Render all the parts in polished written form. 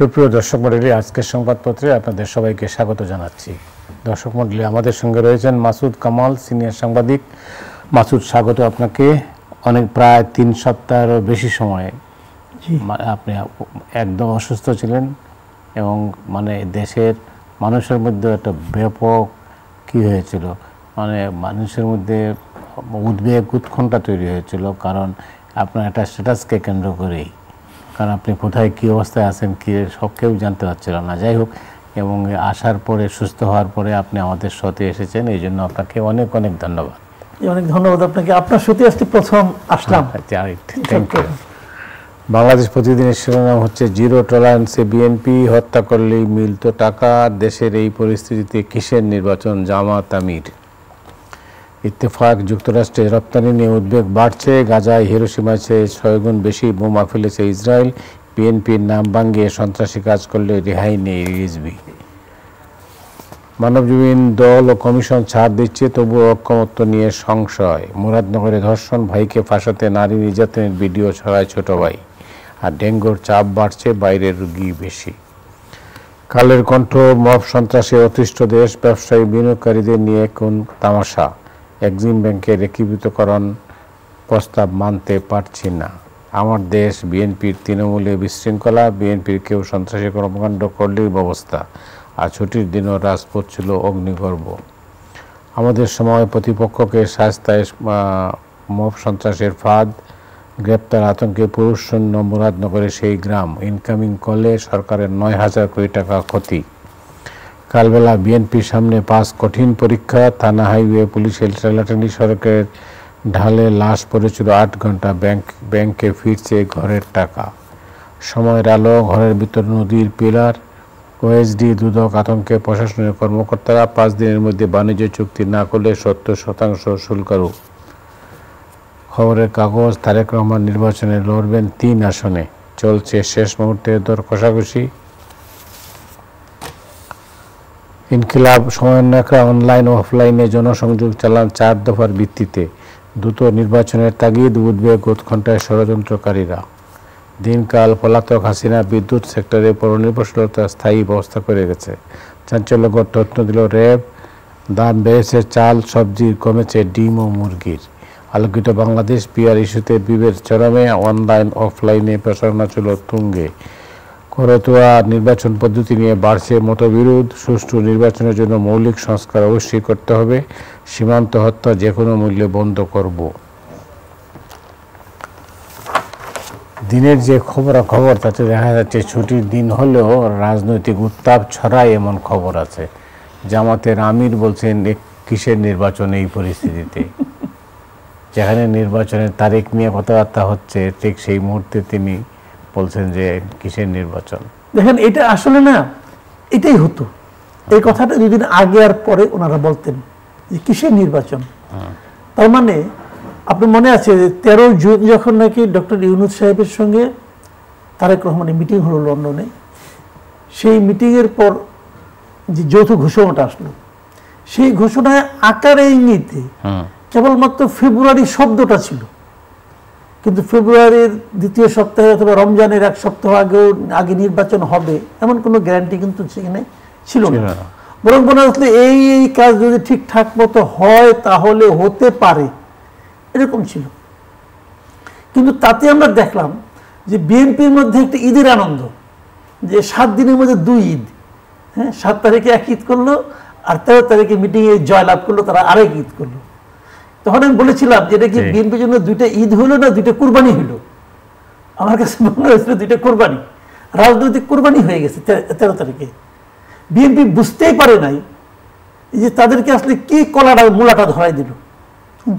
সুপ্রিয় দর্শক মণ্ডলী, আজকের সংবাদপত্রে আপনাদের সবাইকে স্বাগত জানাচ্ছি। দর্শক মণ্ডলী, আমাদের সঙ্গে রয়েছেন মাসুদ কামাল, সিনিয়র সাংবাদিক। মাসুদ, স্বাগত আপনাকে। প্রায় 3 সপ্তাহেরও বেশি সময় আপনি একদম অসুস্থ ছিলেন এবং দেশের মানুষের মধ্যে একটা ব্যাপক কি হয়েছিল, মানুষের মধ্যে উদ্বেগ উৎকণ্ঠা তৈরি হয়েছিল, কারণ আপনার একটা স্ট্যাটাসকে কেন্দ্র করেই, কারণ আপনি কোথায় কী অবস্থায় আছেন সব কেউ জানতে পারছিল না। যাই হোক, এবং আসার পরে সুস্থ হওয়ার পরে আপনি আমাদের শোতে এসেছেন, এই জন্য আপনাকে অনেক অনেক ধন্যবাদ। অনেক ধন্যবাদ আপনাকে। আপনার শোতে আসতে প্রথম আসলাম। Thank you. বাংলাদেশ প্রতিদিনের শিরোনাম হচ্ছে জিরো টলারেন্সে বিএনপি, হত্যা করলেই মিলত টাকা, দেশের এই পরিস্থিতিতে কিসের নির্বাচন, জামাত আমির। ইত্তেফাক, যুক্তরাষ্ট্রে রপ্তানি নিয়ে উদ্বেগ বাড়ছে, গাজায় হিরোশিমার চেয়ে 6 গুণ বেশি বোমা ফেলেছে ইসরায়েল, বিএনপির নাম ভাঙিয়ে সন্ত্রাসী কাজ করলে রেহাই নেই রিজভী। মানবজীবন দল ও কমিশন ছাড় দিচ্ছে, তবুও ঐক্যমত্য নিয়ে সংশয়। মুরাদনগরে ধর্ষণ, ভাইকে ফাঁসাতে নারী নির্যাতনের ভিডিও ছড়ায় ছোট ভাই। আর ডেঙ্গুর চাপ বাড়ছে, বাইরের রোগী বেশি। কালের কণ্ঠ, মব সন্ত্রাসে অতিষ্ঠ দেশ, ব্যবসায়ী বিনিয়োগকারীদের নিয়ে কোন তামাশা, এক্সিম ব্যাংকের একীভূতকরণ প্রস্তাব মানতে পারছি না। আমার দেশ, বিএনপির তৃণমূলে বিশৃঙ্খলা, বিএনপির কেউ সন্ত্রাসী কর্মকাণ্ড করলেই ব্যবস্থা, আর ছুটির দিনও রাজপথ ছিল অগ্নিগর্ভ। আমাদের সময় প্রতিপক্ষকে শায়েস্তায় মব সন্ত্রাসের ফাঁদ, গ্রেপ্তার আতঙ্কে পুরুষ শূন্য মুরাদনগরে সেই গ্রাম, ইনকামিং কলে সরকারের 9,000 কোটি টাকা ক্ষতি। কালবেলা বিএনপির সামনে 5 কঠিন পরীক্ষা, থানা, হাইওয়ে, পুলিশের ঠেলাঠেলি, সড়কের ঢালে লাশ পড়েছিল 8 ঘন্টা, ব্যাংকে ফিরছে ঘরের টাকা। সময়ের আলো, ঘরের ভিতর নদীর পিলার, ওএসডি দুদক আতঙ্কে প্রশাসনের কর্মকর্তারা 5 দিনের মধ্যে বাণিজ্য চুক্তি না করলে 70% শুল্কারোপ। খবরের কাগজ, তারেক রহমান নির্বাচনে লড়বেন 3 আসনে, চলছে শেষ মুহূর্তের দর কষাকষি। ইনকিলাব সমন্বয়করা অনলাইন ও অফলাইনে জনসংযোগ চালান 4 দফার ভিত্তিতে, দ্রুত নির্বাচনের তাগিদ, উদ্বেগ উৎকণ্ঠায় ষড়যন্ত্রকারীরা। দিনকাল, পলাতক হাসিনা বিদ্যুৎ সেক্টরে পরনির্ভরশীলতার স্থায়ী ব্যবস্থা করে গেছে, চাঞ্চল্যকর তথ্য দিল র্যাব। দাম বেড়েছে চাল, সবজির, কমেছে ডিম ও মুরগির। আলোকিত বাংলাদেশ, পিআর ইস্যুতে বিভেদ চরমে, অনলাইন অফলাইনে প্রচারণা ছিল তুঙ্গে। করতোয়া নির্বাচন পদ্ধতি নিয়ে বাড়ছে মতবিরোধ, সুষ্ঠু নির্বাচনের জন্য মৌলিক সংস্কার অবশ্যই করতে হবে, সীমান্ত হত্যা যে কোনো মূল্যে বন্ধ করব। দিনের যে খবর তাতে দেখা যাচ্ছে ছুটির দিন হলেও রাজনৈতিক উত্তাপ ছড়ায় এমন খবর আছে। জামাতের আমির বলছেন কিসের নির্বাচন এই পরিস্থিতিতে, যেখানে নির্বাচনের তারিখ নিয়ে কথাবার্তা হচ্ছে, ঠিক সেই মুহূর্তে তিনি বলছেন যে কিসের নির্বাচন। দেখেন, এটা আসলে না, এটাই হতো। এই কথাটা 2 দিন আগে আর পরে ওনারা বলতেন যে কিসের নির্বাচন। তার মানে আপনার মনে আছে 13 জুন যখন নাকি ডক্টর ইউনূস সাহেবের সঙ্গে তারেক রহমানের মিটিং হলো লন্ডনে, সেই মিটিংয়ের পর যে যৌথ ঘোষণাটা আসলো, সেই ঘোষণায় আকারে ইঙ্গিতে কেবলমাত্র ফেব্রুয়ারি শব্দটা ছিল, কিন্তু ফেব্রুয়ারির 2য় সপ্তাহে অথবা রমজানের 1 সপ্তাহ আগে নির্বাচন হবে এমন কোনো গ্যারান্টি কিন্তু সেখানে ছিল না। বরং মনে হচ্ছে এই কাজ যদি ঠিকঠাক মতো হয় তাহলে হতে পারে, এরকম ছিল। কিন্তু তাতে আমরা দেখলাম যে বিএনপির মধ্যে একটা ঈদের আনন্দ, যে 7 দিনের মধ্যে 2 ঈদ। 7 তারিখে 1 ঈদ করলো, আর 13 তারিখে মিটিংয়ে জয়লাভ করলো, তারা আরেক ঈদ করলো। তখন আমি বলেছিলাম যে এটা কি বিএনপির জন্য 2টা ঈদ হলো না 2টা কুরবানি হলো? আমার কাছে মনে হয়েছিল 2টা কুরবানি, রাজনৈতিক কুরবানি হয়ে গেছে 13 তারিখে। বিএনপি বুঝতেই পারে নাই যে তাদেরকে আসলে কি কলাটা মূলাটা ধরাই দিল,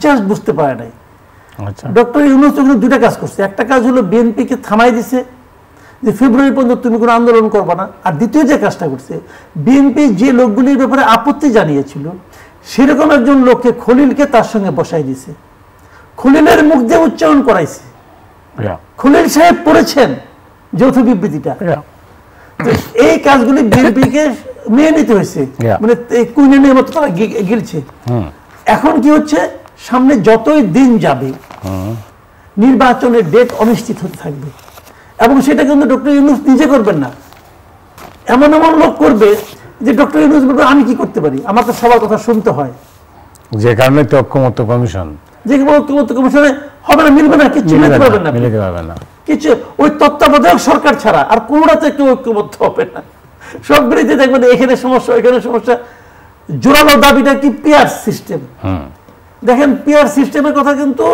জাস্ট বুঝতে পারে নাই। ডক্টর ইউনূস 2টা কাজ করছে। একটা কাজ হলো বিএনপিকে থামাই দিছে যে ফেব্রুয়ারি পর্যন্ত তুমি কোনো আন্দোলন করবা না। আর দ্বিতীয় যে কাজটা করছে, বিএনপি যে লোকগুলির ব্যাপারে আপত্তি জানিয়েছিল সেরকম একজন লোককে, খলিলকে তার সঙ্গে বসাই দিছে, খলিলের মুখ দিয়ে উচ্চারণ করাইছে। খলিল সাহেব পড়েছেন যৌথ বিবৃতিটা। এই কাজগুলি বিএনপিকে মেনে নিতে হয়েছে, মানে কুইনের মতো তারা গিলছে। এখন কি হচ্ছে, সামনে যতই দিন যাবে নির্বাচনের ডেট অনিশ্চিত হতে থাকবে, এবং সেটা কিন্তু ডক্টর ইউনূস নিজে করবেন না, এমন এমন লোক করবে যে ডক্টর ইউনূস বলবে আমি কি করতে পারি, আমার তো সবার কথা শুনতে হয়। যে কারণে তো ঐক্যমত্য কমিশন, যে ঐক্যমত্য কমিশনে হবে না, মিলবে না, কিছু মিলতে পারবে না, মিলতে পারবে না কিছু। ওই তত্ত্বাবধায়ক সরকার ছাড়া আর কোনোটাতে কেউ ঐক্যবদ্ধ হবে না। সবগুলিতে দেখবেন এখানে সমস্যা, এখানে সমস্যা। জোরালো দাবিটা কি পিয়ার সিস্টেম। দেখেন পিয়ার সিস্টেমের কথা কিন্তু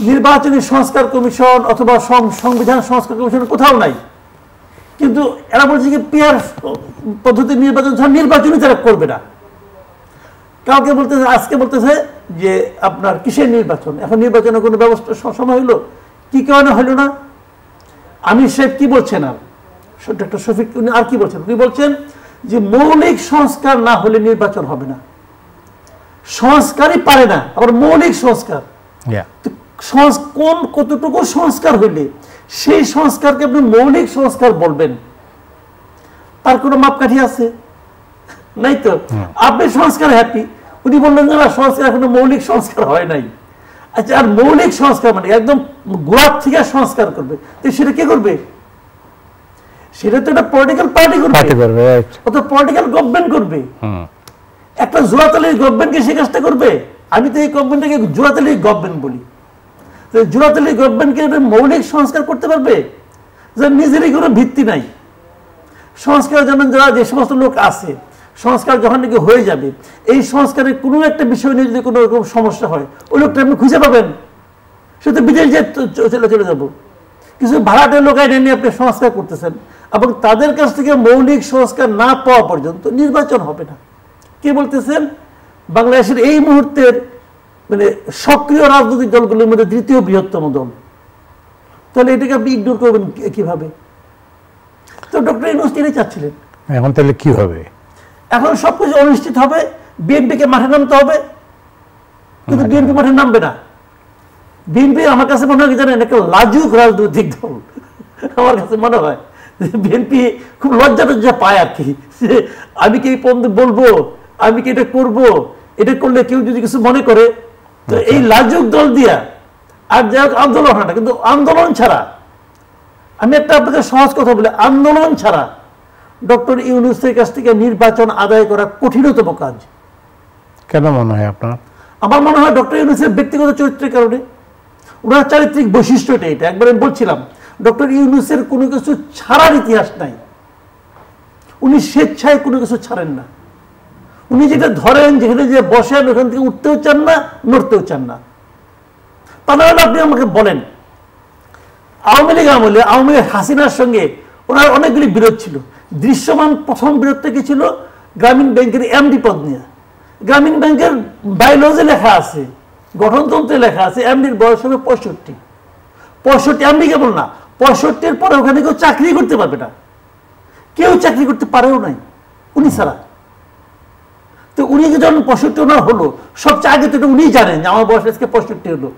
নির্বাচনী সংস্কার কমিশন অথবা সংবিধান সংস্কার কমিশন কোথাও নাই, কিন্তু এরা বলছে যে পিয়ার পদ্ধতি নির্বাচন ছাড়া নির্বাচনই তারা করবে না। কাউকে বলতেছে, আজকে বলতেছে যে আপনার কিসের নির্বাচন, এখন নির্বাচনের কোনো ব্যবস্থা সময় হইলো, কি কারণে হইলো না? আমির সাহেব কি বলছেন, আর ডক্টর শফিক উনি আর কি বলছেন, উনি বলছেন যে মৌলিক সংস্কার না হলে নির্বাচন হবে না। সংস্কারই পারে না, আবার মৌলিক সংস্কার। কোন কতটুকু সংস্কার হইলে সেই সংস্কারকে আপনি মৌলিক সংস্কার বলবেন? তার কোনো মাপকাঠি আছে? নাই তো। আপনি সংস্কার হ্যাপি, উনি বললেন যে না সংস্কার এখনো মৌলিক সংস্কার হয় নাই। আচ্ছা, আর মৌলিক সংস্কার মানে একদম গোড়ার থেকে সংস্কার করবে, তো সেটা কে করবে? সেটা তো একটা পলিটিক্যাল পার্টি করবে, অথবা পলিটিক্যাল গভর্নমেন্ট করবে। একটা জোড়াতালির গভর্নমেন্টকে সে কাজটা করবে? আমি তো এই গভর্নমেন্টটাকে জোড়াতালির গভর্নমেন্ট বলি। তো জোড়াতালির গভর্নমেন্টকে মৌলিক সংস্কার করতে পারবে? যার নিজেরই কোনো ভিত্তি নাই। সংস্কার যেমন যারা যে সমস্ত লোক আছে, সংস্কার যখন নাকি হয়ে যাবে, এই সংস্কারের কোনো একটা বিষয় নিয়ে যদি কোনো রকম সমস্যা হয়, ওই লোকটা আপনি খুঁজে পাবেন, সে তো বিদেশ যে চলে যাবো। কিছু ভাড়াটের লোক আইনে নিয়ে আপনি সংস্কার করতেছেন, এবং তাদের কাছ থেকে মৌলিক সংস্কার না পাওয়া পর্যন্ত নির্বাচন হবে না। কে বলতেছেন? বাংলাদেশের এই মুহূর্তের মানে সক্রিয় রাজনৈতিক দলগুলোর মধ্যে দ্বিতীয় বৃহত্তম দল। তাহলে এটাকে আপনি ইগনোর করবেন কিভাবে? তো ডক্টর ইউনূস তিনি চাচ্ছিলেন। এখন তাহলে কি হবে? এখন সবকিছু অনিশ্চিত হবে, বিএনপিকে মাঠে নামতে হবে, কিন্তু বিএনপি মাঠে নামবে না। বিএনপি আমার কাছে মনে হয় জানেন একটা লাজুক রাজনৈতিক দল। আমার কাছে মনে হয় বিএনপি খুব লজ্জা পায় আর কি, আমি কি এই পর্যন্ত বলবো, আমি কি এটা করবো, এটা করলে কেউ যদি কিছু মনে করে, তো এই লাজুক দল দিয়া আর যাই হোক আন্দোলন হয় না। কিন্তু আন্দোলন ছাড়া, আমি একটা আপনাকে সহজ কথা বলি, আন্দোলন ছাড়া ডক্টর ইউনূসের কাছ থেকে নির্বাচন আদায় করা কঠিনতম কাজ। কেন মনে হয় আপনার? আমার মনে হয় ডক্টর ইউনূসের ব্যক্তিগত চরিত্রের কারণে। ওনার চারিত্রিক বৈশিষ্ট্যটা এটা, একবার আমি বলছিলাম ডক্টর ইউনূসের কোনো কিছু ছাড়ার ইতিহাস নাই। উনি স্বেচ্ছায় কোনো কিছু ছাড়েন না। উনি যেটা ধরেন, যেখানে যে বসেন ওখান থেকে উঠতেও চান না, নড়তেও চান না। তা না হলে আপনি আমাকে বলেন, আওয়ামী লীগ আমলে আওয়ামী লীগ হাসিনার সঙ্গে ওনার অনেকগুলি বিরোধ ছিল। দৃশ্যমান প্রথম বিরোধটা কি ছিল? গ্রামীণ ব্যাংকের এমডি পদ নিয়ে। গ্রামীণ ব্যাংকের বায়োলজি লেখা আছে, গঠনতন্ত্রে লেখা আছে এমডির বয়স হবে 65। 65 এমডি কেবল না, 65-এর পরে ওখানে কেউ চাকরি করতে পারবে না, কেউ চাকরি করতে পারেও নাই উনি ছাড়া। তো উনি যখন 65 ওনার হলো, সবচেয়ে আগে তো উনি জানেন যে আমার বয়স আজকে 65 হলো।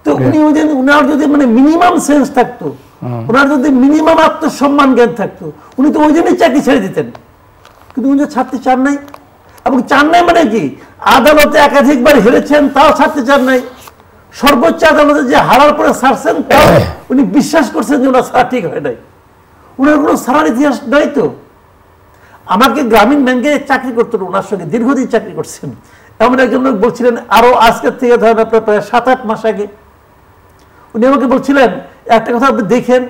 তো উনি ওনার যদি মানে মিনিমাম সেন্স থাকতো, ওনার যদি মিনিমাম আত্মসম্মান জ্ঞান থাকতো, উনি তো ওই জন্যই চাকরি ছেড়ে দিতেন। কিন্তু উনি ছাড়তে চান নাই। এবং চান নাই মানে কি, আদালতে একাধিকবার হেরেছেন তাও ছাড়তে চান নাই। সর্বোচ্চ আদালতে যে হারার পরে ছাড়ছেন তাও উনি বিশ্বাস করছেন যে ওনার ছাড়া ঠিক হয় নাই। ওনার কোনো ছাড়ার ইতিহাস নাই। তো আমাকে গ্রামীণ ব্যাংকে চাকরি করতেন, ওনার সঙ্গে দীর্ঘদিন চাকরি করছেন। এমন একজন লোক বলছিলেন আরো আজকের থেকে ধরেন আপনার প্রায় 7-8 মাস আগে, উনি আমাকে বলছিলেন একটা কথা আপনি দেখেন,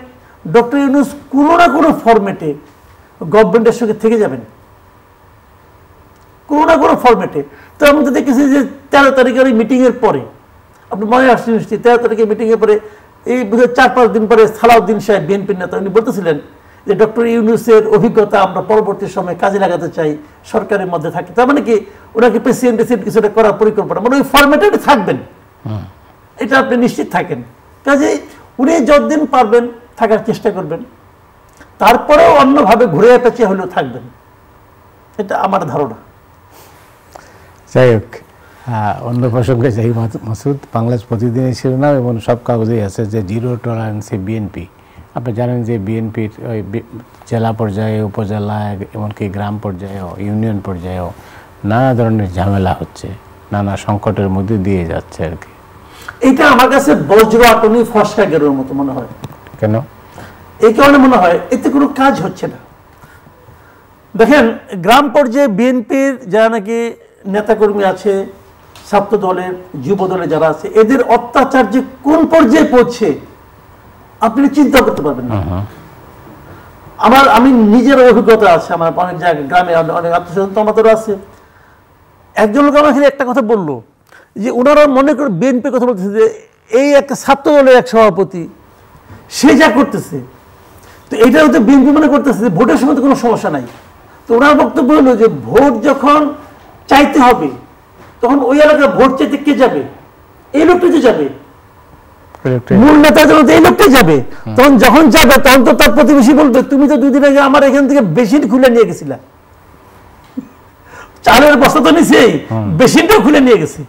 ডক্টর ইউনূস কোনো না কোনো ফরম্যাটে গভর্নমেন্টের সঙ্গে থেকে যাবেন, কোনো না কোনো ফরম্যাটে। তো আমি তো দেখেছি যে 13 তারিখের ওই মিটিংয়ের পরে, আপনি মনে আসছেন নিশ্চয়ই, 13 তারিখের মিটিংয়ের পরে এই 4-5 দিন পরে সালাউদ্দিন সাহেব বিএনপির নেতা উনি বলতেছিলেন যে ডক্টর ইউনূসের অভিজ্ঞতা আমরা পরবর্তী সময়ে কাজে লাগাতে চাই, সরকারের মধ্যে থাকি। তার মানে কি ওনাকে প্রেসিডেন্ট কিছুটা করার পরিকল্পনা, মানে ওই ফরম্যাটে থাকবেন, এটা আপনি নিশ্চিত থাকেন। কাজেই উনি যতদিন পারবেন থাকার চেষ্টা করবেন, তারপরেও অন্যভাবে ঘুরে পেঁচিয়ে হলেও থাকবেন, এটা আমার ধারণা। যাই হোক, অন্য প্রসঙ্গে যাই মাসুদ, বাংলাদেশ প্রতিদিনের শিরোনাম এবং সব কাগজেই আছে যে জিরো টলারেন্সে বিএনপি। আপনি জানেন যে বিএনপির ওই জেলা পর্যায়ে, উপজেলা, এমনকি গ্রাম পর্যায়েও, ইউনিয়ন পর্যায়েও নানা ধরনের ঝামেলা হচ্ছে, নানা সংকটের মধ্যে দিয়ে যাচ্ছে আর কি। এটা আমার কাছে বজ্র আটনি ফসকা গেরোর মতো মনে হয়। কেন? এই কারণে মনে হয় এতে কোনো কাজ হচ্ছে না। দেখেন গ্রাম পর্যায়ে বিএনপির যারা নাকি নেতাকর্মী আছে, ছাত্র দলের, যুব দলের যারা আছে, এদের অত্যাচার যে কোন পর্যায়ে পৌঁছে আপনি চিন্তা করতে পারবেন না। আমি নিজের অভিজ্ঞতা আছে, আমার অনেক জায়গায় গ্রামে অনেক আত্মীয় আমাদেরও আছে। একজন লোক আমাকে একটা কথা বললো যে ওনারা মনে করে বিএনপির কথা বলতেছে যে এই একটা ছাত্র দলের এক সভাপতি সে যা করতেছে, তো এটা হচ্ছে বিএনপি মনে করতেছে যে ভোটের সময় তো কোনো সমস্যা নাই। তো ওনার বক্তব্য হলো যে ভোট যখন চাইতে হবে তখন ওই এলাকায় ভোট চাইতে কে যাবে? এই লোকটা যে যাবে, মূল নেতা যখন এই লোকটাই যাবে, তখন যখন যাবে তখন তো তার প্রতিবেশী বলবে তুমি তো 2 দিন আগে আমার এখান থেকে বেশিন খুলে নিয়ে গেছিলা, চালের বস্তা তো নিচেই বেশিনটাও খুলে নিয়ে গেছে।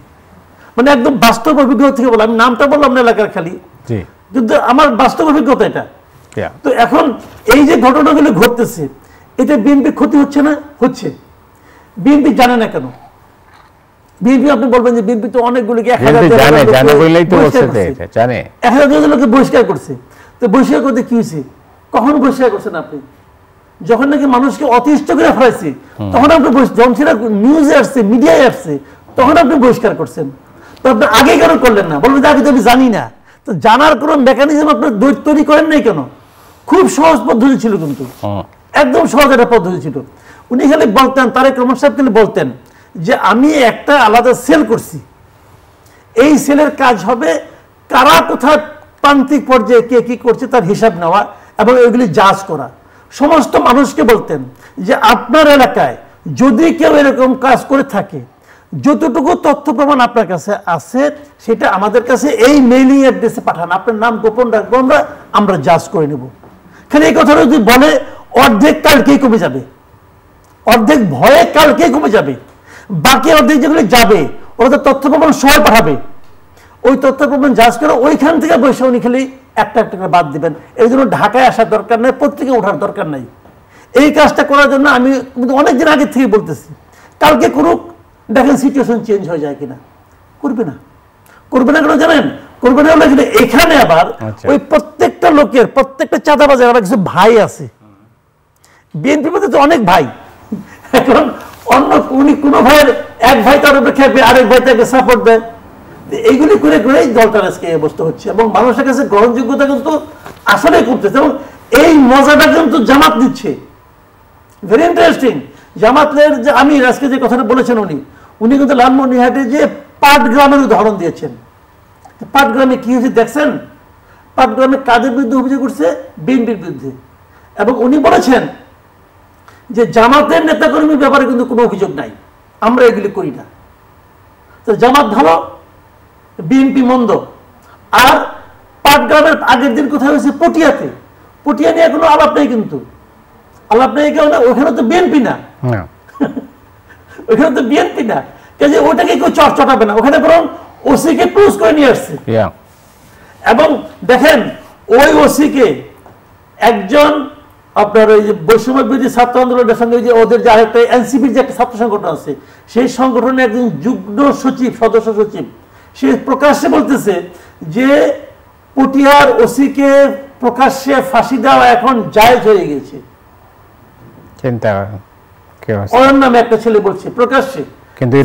মানে একদম বাস্তব অভিজ্ঞতা থেকে বলো, আমি নামটা বললাম না এলাকার খালি, কিন্তু আমার বাস্তব অভিজ্ঞতা এটা। তো এখন এই যে ঘটনাগুলো ঘটতেছে এটা বিএনপি ক্ষতি হচ্ছে না? হচ্ছে। বিএনপি জানে না কেন? বিএনপি আপনি বলবেন যে বিএনপি তো অনেকগুলোকে 1000 লোককে বহিষ্কার করছে। তো বহিষ্কার করতে কি হয়েছে? কখন বহিষ্কার করছেন আপনি? যখন নাকি মানুষকে অতিষ্ঠ করে ফেলাইছে তখন আপনি যখন সেটা নিউজে আসছে, মিডিয়ায় আসছে, তখন আপনি বহিষ্কার করছেন। তো আপনি আগে কেন করলেন না? বলবেন যে আগে তো আমি জানি না। তো জানার কোন মেকানিজম আপনার তৈরি করেন নাই কেন? খুব সহজ পদ্ধতি ছিল, কিন্তু একদম সহজ একটা পদ্ধতি ছিল। উনি খালি বলতেন, তারেক রহমান সাহেব খালি বলতেন যে আমি একটা আলাদা সেল করছি, এই সেলের কাজ হবে কারা কোথায় প্রান্তিক পর্যায়ে কে কি করছে তার হিসাব নেওয়া এবং এগুলি জাজ করা। সমস্ত মানুষকে বলতেন যে আপনার এলাকায় যদি কেউ এরকম কাজ করে থাকে, যতটুকু তথ্য প্রমাণ আপনার কাছে আছে সেটা আমাদের কাছে এই মেইলিং অ্যাড্রেসে পাঠান, আপনার নাম গোপন রাখবো আমরা জাজ করে নেব। খালি এই কথাটা যদি বলে অর্ধেক কালকেই কমে যাবে, অর্ধেক ভয়ে কালকেই কমে যাবে। বাকি অর্ধেক যেগুলো যাবে ওরা তো তথ্য প্রমাণ সবাই পাঠাবে, ওই তথ্য প্রমাণ জাজ করে ওইখান থেকে বসে উনি খালি একটা একটা করে বাদ দিবেন। এই জন্য ঢাকায় আসার দরকার নেই, পত্রিকায় ওঠার দরকার নাই। এই কাজটা করার জন্য আমি অনেকদিন আগে থেকে বলতেছি কালকে করুক, দেখেন সিচুয়েশন চেঞ্জ হয়ে যায় কিনা। করবে না, করবে না কেন জানেন? করবে না হলে এখানে আবার ওই প্রত্যেকটা লোকের, প্রত্যেকটা চাঁদাবাজের আবার কিছু ভাই আছে। বিএনপির মধ্যে তো অনেক ভাই, এখন অন্য উনি কোনো ভাইয়ের এক ভাই তার উপরে খেপে আরেক ভাই তাকে সাপোর্ট দেয়, এইগুলি করে করেই দলটার আজকে এই অবস্থা হচ্ছে এবং মানুষের কাছে গ্রহণযোগ্যতা কিন্তু আসলে করতেছে এবং এই মজাটা কিন্তু জামাত দিচ্ছে। Very interesting. জামাতের যে আমির আজকে যে কথাটা বলেছেন উনি কিন্তু লালমনিরহাটে যে পাটগ্রামের উদাহরণ দিয়েছেন। পাটগ্রামে কি হয়েছে দেখছেন? পাটগ্রামে কাদের বিরুদ্ধে অভিযোগ করছে? বিএনপির বিরুদ্ধে। এবং উনি বলেছেন যে জামাতের নেতাকর্মীর ব্যাপারে কিন্তু কোনো অভিযোগ নাই, আমরা এগুলি করি না। তো জামাত ভালো, বিএনপি মন্দ। আর পাটগ্রামের আগের দিন কোথায় হয়েছে? পটিয়াতে। পটিয়া নিয়ে কোনো আলাপ নেই, কিন্তু আলাপ নেই কেউ না, ওখানে তো বিএনপি না, ওখানে তো বিএনপি না, কাজে ওটাকে কেউ চটাবে না। ওখানে বরং ওসিকে ক্লোজ করে নিয়ে আসছে। এবং দেখেন ওই ওসিকে একজন আপনার ওই যে বৈষম্য বিরোধী ছাত্র আন্দোলনের সঙ্গে যে ওদের যে আরেকটা এনসিপির যে একটা ছাত্র সংগঠন আছে সেই সংগঠনের একজন যুগ্ম সচিব, সদস্য সচিব, সে প্রকাশ্যে বলতেছে যে পটিয়ার ওসিকে প্রকাশ্যে ফাঁসি দেওয়া এখন জায়েজ হয়ে গেছে। চিন্তা ওর নামে একটা ছেলে বলছে প্রকাশ্যে, কিন্তু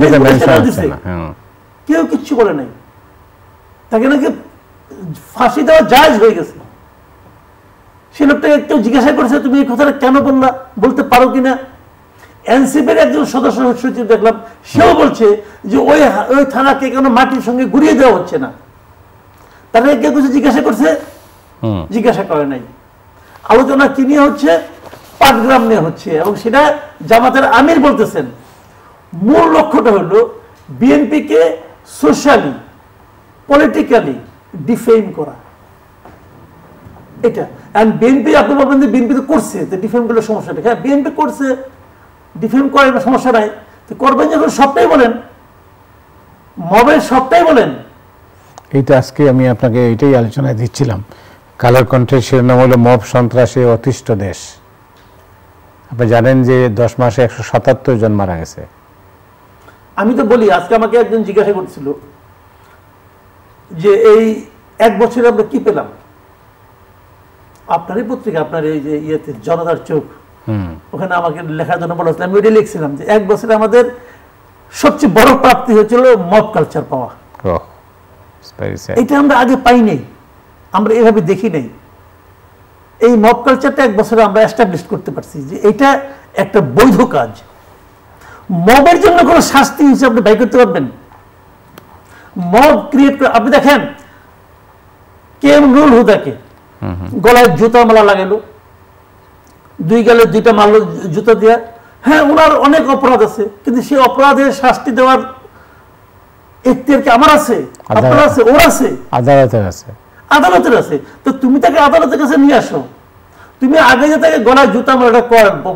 কেউ কিচ্ছু বলে নাই, তাকে নাকি ফাঁসি দেওয়া জায়েজ হয়ে গেছে। সে লোকটাকে কেউ জিজ্ঞাসা করেছে তুমি এই কথাটা কেন বললা, বলতে পারো কিনা? এনসিপির একজন সদস্য সচিব দেখলাম, সেও বলছে যে ওই থানাকে কেন মাটির সঙ্গে ঘুরিয়ে দেওয়া হচ্ছে না। তাকে কেউ কিছু জিজ্ঞাসা করছে? জিজ্ঞাসা করে নাই। আলোচনা কি নিয়ে হচ্ছে? পাটগ্রাম নিয়ে হচ্ছে। এবং সেটা জামাতের আমির বলতেছেন মূল লক্ষ্যটা হলো বিএনপিকে সোশ্যালি, পলিটিক্যালি ডিফেম করা। এটা বিএনপি আপনি বলবেন যে বিএনপি তো করছে, ডিফেম করলে সমস্যা নেই। হ্যাঁ, বিএনপি করছে, ডিফেম করে সমস্যা নাই, করবেন যখন সবটাই বলেন, মবের সবটাই বলেন। এইটা আজকে আমি আপনাকে এটাই আলোচনায় দিচ্ছিলাম। কালের কণ্ঠের শিরোনাম হলো মব সন্ত্রাসে অতিষ্ঠ দেশ। আপনি জানেন যে 10 মাসে 177 জন মারা গেছে। আমি তো বলি, আজকে আমাকে একজন জিজ্ঞাসা করছিল যে এই 1 বছরে আমরা কি পেলাম। আপনারই পত্রিকা, আপনার এই যে ইয়েতে জনতার চোখ, ওখানে আমাকে লেখার জন্য বলেছিলাম, আমি ওইটা লিখছিলাম যে 1 বছরে আমাদের সবচেয়ে বড় প্রাপ্তি হচ্ছিল মব কালচার পাওয়া। এটা আমরা আগে পাই নাই, আমরা এভাবে দেখি নাই। এই মব কালচারটা 1 বছরে আমরা এস্টাবলিশ করতে পারছি যে এটা একটা বৈধ কাজ। মবের জন্য কোনো শাস্তি হিসেবে আপনি বাই করতে পারবেন? মব ক্রিয়েট করে আপনি দেখেন কে নুরুল হুদাকে গলায় জুতা মালা লাগালো, 2 গালে 2টা মারলো জুতা দিয়া। হ্যাঁ, ওনার অনেক অপরাধ আছে, কিন্তু সেই অপরাধের শাস্তি দেওয়ার এখতিয়ার কি আমার আছে, আপনার আছে, ওর আছে, আদালতের আছে। তো তুমি তাকে আদালতের কাছে নিয়ে আসো। তুমি আগে যে তাকে গলায় জুতা মালাটা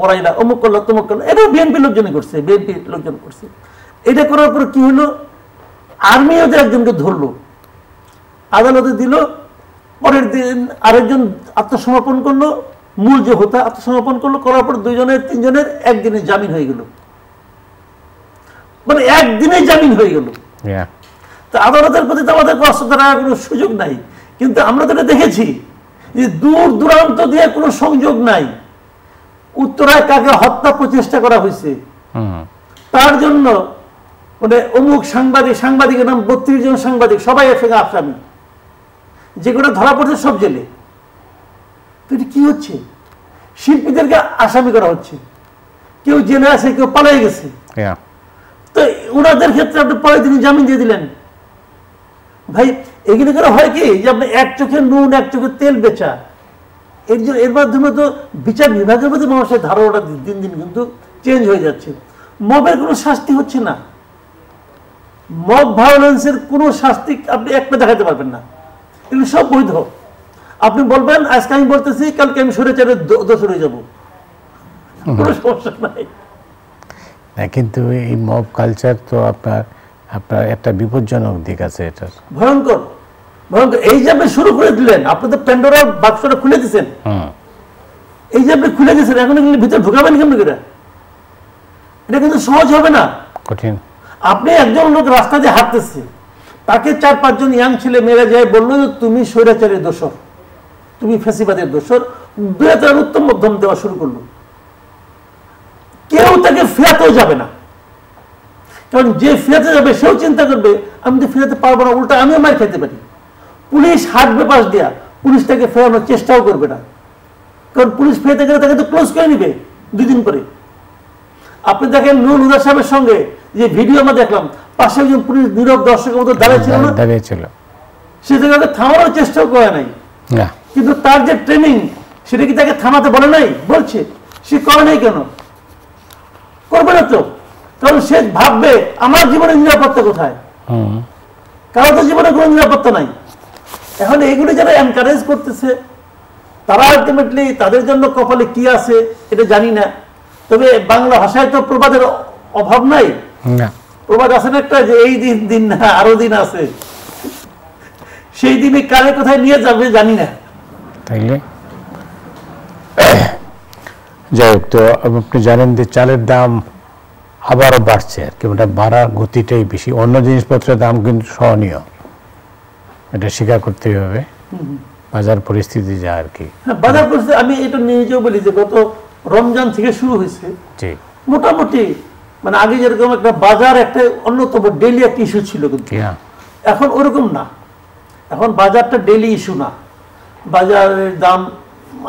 পড়াইলা, অমুক করলো তমুক করলো, এটা বিএনপি লোকজনই করছে, বিএনপি লোকজন করছে। এটা করার পর কি হলো, আর্মি ওদের একজনকে ধরলো, আদালতে দিল। পরের দিন আরেকজন আত্মসমর্পণ করলো, মূল যে হোতা আত্মসমর্পণ করলো, করার পর 2 জনের 3 জনের একদিনে জামিন হয়ে গেল, মানে একদিনে জামিন হয়ে গেল। তো আদালতের প্রতি তো আমাদের অশ্রদ্ধা রাখার কোনো সুযোগ নাই। কিন্তু আমরা তো দেখেছি যে দূর দূরান্ত দিয়ে কোনো সংযোগ নাই। উত্তরায় কাকে হত্যা প্রচেষ্টা করা হয়েছে, তার জন্য মানে অমুক সাংবাদিকের নাম 32 জন সাংবাদিক, সবাই এফএকে আসামি, যেগুলো ধরা পড়ছে সব জেলে। তো এটা কি হচ্ছে? শিল্পীদেরকে আসামি করা হচ্ছে, কেউ জেলে আছে, কেউ পালিয়ে গেছে। তো ওনাদের ক্ষেত্রে আপনি পরের দিন জামিন দিয়ে দিলেন। ভাই এগুলো করে হয় কি যে আপনি 1 চোখে নুন 1 চোখে তেল বেচা, এর মাধ্যমে তো বিচার বিভাগের মধ্যে মানুষের ধারণাটা দিন দিন কিন্তু চেঞ্জ হয়ে যাচ্ছে। মবের কোনো শাস্তি হচ্ছে না, মব ভায়োলেন্সের কোনো শাস্তি আপনি একটা দেখাতে পারবেন না। এগুলো সব বৈধ। আপনি বলবেন আজকে আমি বলতেছি, কালকে আমি স্বৈরাচারের দোষর হয়ে যাবো, কোনো সমস্যা নাই। কিন্তু এই মব কালচার তো আপনার একটা বিপজ্জনক দিক আছে, এটার ভয়ঙ্কর ভয়ঙ্কর। এই যে আপনি শুরু করে দিলেন, আপনি তো প্যান্ডোরার বাক্সটা খুলে দিচ্ছেন, এই যে আপনি খুলে দিচ্ছেন, এখন এগুলো ভিতরে ঢুকাবেন কেমন করে? এটা কিন্তু সহজ হবে না, কঠিন। আপনি একজন লোক রাস্তা দিয়ে হাঁটতেছে, তাকে 4-5 জন ইয়াং ছেলে মেয়েরা যায় বললো যে তুমি স্বৈরাচারের দোষর, তুমি ফ্যাসিবাদের দোষর, 2-3 উত্তম মধ্যম দেওয়া শুরু করলো। কেউ তাকে ফেরাতেও যাবে না, কারণ যে ফেরাতে যাবে সেও চিন্তা করবে আমি তো ফেরাতে পারবো না, উল্টা আমিও মার খেতে পারি। পুলিশ হাঁটবে পাশ দিয়া, পুলিশ তাকে ফেরানোর চেষ্টাও করবে না, কারণ পুলিশ ফেরাতে গেলে তাকে তো ক্লোজ করে নিবে 2 দিন পরে। আপনি দেখেন নুরুল হুদা সাহেবের সঙ্গে যে ভিডিও আমরা দেখলাম, পাশে একজন পুলিশ নীরব দর্শকের মতো দাঁড়িয়েছিল, সে জায়গায় থামানোর চেষ্টাও করে নাই। কিন্তু তার যে ট্রেনিং, সেটা কি তাকে থামাতে বলে নাই? বলছে। সে করে নাই কেন? করবে না তো, কারণ সে ভাববে আমার জীবনের নিরাপত্তা কোথায়, কারো তো জীবনে কোনো নিরাপত্তা নাই। এখন এইগুলি যারা এনকারেজ করতেছে, তারা আলটিমেটলি তাদের জন্য কপালে কি আছে এটা জানি না। তবে বাংলা ভাষায় তো প্রবাদের অভাব নাই, প্রবাদ আছে না একটা, যে এই দিন না আরো দিন আছে, সেই দিনে কারে কোথায় নিয়ে যাবে জানি না। তাইলে যাই হোক, তো আপনি জানেন যে চালের দাম আবারও বাড়ছে, আর কি ওটা বাড়ার গতিটাই বেশি। অন্য জিনিসপত্রের দাম কিন্তু সহনীয়, এটা স্বীকার করতেই হবে। বাজার পরিস্থিতি যা আর কি, বাজার পরিস্থিতি আমি এটা নিজেও বলি যে গত রমজান থেকে শুরু হয়েছে মোটামুটি, মানে আগে যেরকম একটা বাজার একটা অন্যতম ডেইলি একটা ইস্যু ছিল, কিন্তু এখন ওরকম না। এখন বাজারটা ডেইলি ইস্যু না, বাজারের দাম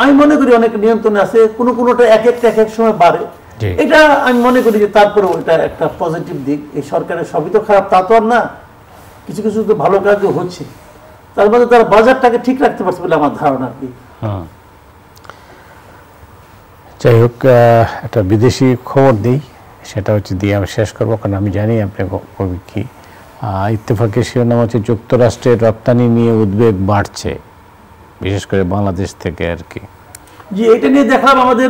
আমি মনে করি অনেক নিয়ন্ত্রণে আছে। কোনোটা এক এক সময় বাড়ে, এটা আমি মনে করি যে তারপরেও এটা একটা পজিটিভ দিক। এই সরকারের সবই তো খারাপ তা তো আর না, কিছু কিছু তো ভালো কাজও হচ্ছে, তার মধ্যে তারা বাজারটাকে ঠিক রাখতে পারছে বলে আমার ধারণা আর কি। যাই হোক, একটা বিদেশি খবর দিই, সেটা হচ্ছে দিয়ে আমি শেষ করবো, কারণ আমি জানি আপনি কবি কি। ইত্তেফাকের শিরোনাম হচ্ছে যুক্তরাষ্ট্রের রপ্তানি নিয়ে উদ্বেগ বাড়ছে, বিশেষ করে বাংলাদেশ থেকে আর কি। জি, এটা নিয়ে দেখলাম আমাদের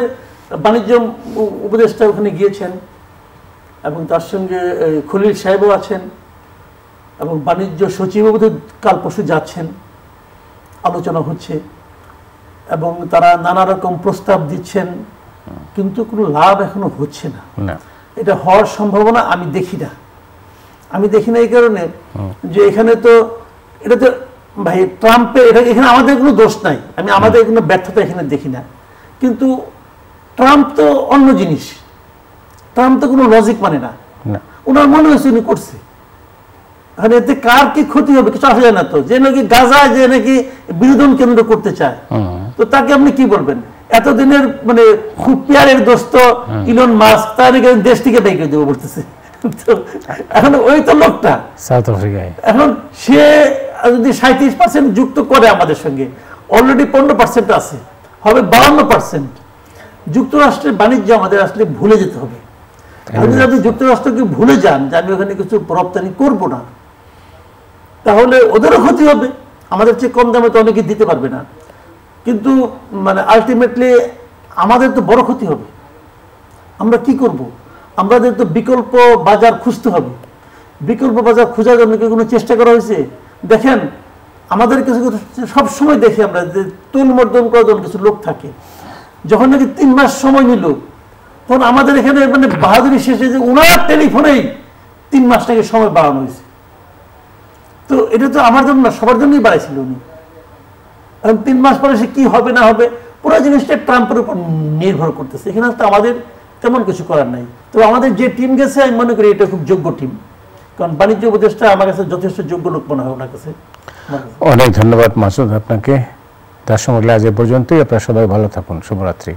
বাণিজ্য উপদেষ্টা ওখানে গিয়েছেন, এবং তার সঙ্গে খলিল সাহেবও আছেন, এবং বাণিজ্য সচিবও কাল পরশু যাচ্ছেন, আলোচনা হচ্ছে, এবং তারা নানা রকম প্রস্তাব দিচ্ছেন, কিন্তু কোনো লাভ এখনো হচ্ছে না। এটা হওয়ার সম্ভাবনা আমি দেখি না। এই কারণে যে এখানে তো এটা তো ভাই ট্রাম্পের, এটা এখানে আমাদের কোনো দোষ নাই, আমি আমাদের কোনো ব্যর্থতা এখানে দেখি না। কিন্তু ট্রাম্প তো অন্য জিনিস, ট্রাম্প তো কোনো লজিক মানে না, ওনার মনে হয়েছে উনি করছে। এখন এতে কার কি ক্ষতি হবে কিছু আসা যায় না তো। যে নাকি গাজায় যে নাকি বিনোদন কেন্দ্র করতে চায়, তো তাকে আপনি কি বলবেন? এতদিনের মানে খুব পেয়ারের দোস্ত ইলন মাস্ক, তার দেশ থেকে বের করে দেবো বলতেছে। এখন ওই তো লোকটা সাউথ আফ্রিকায়, এখন সে যদি 37% যুক্ত করে আমাদের সঙ্গে, অলরেডি 15% আছে, হবে 52%। যুক্তরাষ্ট্রের বাণিজ্য আমাদের আসলে ভুলে যেতে হবে। আর যদি আপনি যুক্তরাষ্ট্রকে ভুলে যান যে আমি ওখানে কিছু রপ্তানি করবো না, তাহলে ওদেরও ক্ষতি হবে। আমাদের চেয়ে কম দামে তো অনেকে দিতে পারবে না, কিন্তু মানে আলটিমেটলি আমাদের তো বড় ক্ষতি হবে। আমরা কি করব? আমাদের তো বিকল্প বাজার খুঁজতে হবে। বিকল্প বাজার খোঁজার জন্য কি কোনো চেষ্টা করা হয়েছে? দেখেন আমাদের কিছু সবসময় দেখি আমরা যে তুলমর্দন করার জন্য কিছু লোক থাকে। যখন নাকি 3 মাস সময় নিল, তখন আমাদের এখানে মানে বাহাদুরি শেষে যে ওনার টেলিফোনেই 3 মাস নাকি সময় বাড়ানো হয়েছে। তো এটা তো আমার জন্য না, সবার জন্যই বাড়াইছিল উনি। এখন 3 মাস পরে সে কি হবে না হবে, পুরো জিনিসটা ট্রাম্পের উপর নির্ভর করতেছে। এখানে তো আমাদের তেমন কিছু করার নাই। তো আমাদের যে টিম গেছে, আমি মনে করি এটা খুব যোগ্য টিম, কারণ বাণিজ্য উপদেষ্টা আমার কাছে যথেষ্ট যোগ্য লোক মনে হয় ওনার কাছে। অনেক ধন্যবাদ মাসুদ আপনাকে। তার সঙ্গে আজ এ পর্যন্তই। আপনারা সবাই ভালো থাকুন। শুভরাত্রি।